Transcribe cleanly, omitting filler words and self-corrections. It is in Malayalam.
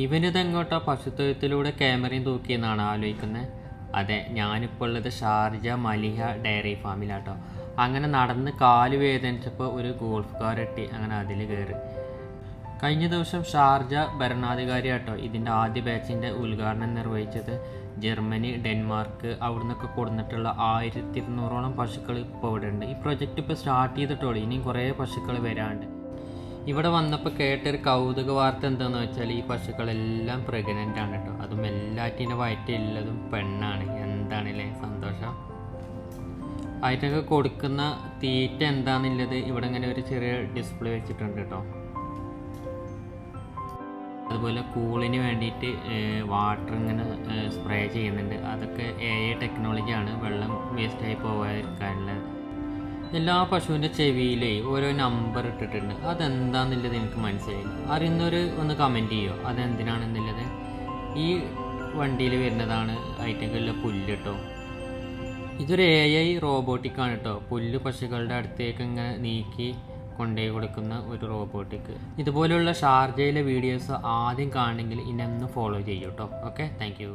ഇവനിതെങ്ങോട്ടോ പശുത്തൊഴുത്തിലൂടെ ക്യാമറയും തൂക്കിയെന്നാണ് ആലോചിക്കുന്നത്. അതെ, ഞാനിപ്പോൾ ഉള്ളത് ഷാർജ മലിഹ ഡയറി ഫാമിലാട്ടോ. അങ്ങനെ നടന്ന് കാല് വേദനിച്ചപ്പോൾ ഒരു ഗോൾഫ് കാർ എത്തി, അങ്ങനെ അതിൽ കയറി. കഴിഞ്ഞ ദിവസം ഷാർജ ഭരണാധികാരിയാട്ടോ ഇതിൻ്റെ ആദ്യ ബാച്ചിൻ്റെ ഉദ്ഘാടനം നിർവഹിച്ചത്. ജർമ്മനി, ഡെൻമാർക്ക് അവിടെ നിന്നൊക്കെ കൊടുത്തിട്ടുള്ള 1200ഓളം പശുക്കൾ ഇപ്പോൾ ഇവിടെ ഉണ്ട്. ഈ പ്രൊജക്റ്റ് ഇപ്പോൾ സ്റ്റാർട്ട് ചെയ്തിട്ടുള്ളൂ, ഇനിയും കുറേ പശുക്കൾ വരാണ്ട്. ഇവിടെ വന്നപ്പോൾ കേട്ടൊരു കൗതുക വാർത്ത എന്താണെന്ന് വെച്ചാൽ ഈ പശുക്കളെല്ലാം പ്രഗ്നൻ്റ് ആണ് കേട്ടോ. അതും എല്ലാറ്റിൻ്റെ വയറ്റിലുള്ളതും പെണ്ണാണ്. എന്താണല്ലേ സന്തോഷം. അതിനൊക്കെ കൊടുക്കുന്ന തീറ്റ എന്താണെന്നുള്ളത് ഇവിടെ ഇങ്ങനെ ഒരു ചെറിയ ഡിസ്പ്ലേ വെച്ചിട്ടുണ്ട് കേട്ടോ. അതുപോലെ കൂളിന് വേണ്ടിയിട്ട് വാട്ടർ ഇങ്ങനെ സ്പ്രേ ചെയ്യുന്നുണ്ട്. അതൊക്കെ AI ടെക്നോളജിയാണ്, വെള്ളം വേസ്റ്റായി പോകാതിരിക്കാനുള്ളത്. എല്ലാ പശുവിൻ്റെ ചെവിയിലേ ഓരോ നമ്പർ ഇട്ടിട്ടുണ്ട്. അതെന്താണെന്നുള്ളത് എനിക്ക് മനസ്സിലായില്ല. അറിയുന്നവർ ഒന്ന് കമൻറ്റ് ചെയ്യുമോ അതെന്തിനാണെന്നുള്ളത്. ഈ വണ്ടിയിൽ വരുന്നതാണ് ഐറ്റങ്ങളിലെ പുല്ല് കേട്ടോ. ഇതൊരു AI റോബോട്ടിക്കാണ് കേട്ടോ. പുല്ല് പശുക്കളുടെ അടുത്തേക്ക് ഇങ്ങനെ നീക്കി കൊണ്ടുപോയി കൊടുക്കുന്ന ഒരു റോബോട്ടിക്. ഇതുപോലെയുള്ള ഷാർജയിലെ വീഡിയോസ് ആദ്യം കാണണമെങ്കിൽ ഇന്നെ ഒന്ന് ഫോളോ ചെയ്യൂ കേട്ടോ. Okay, thank you.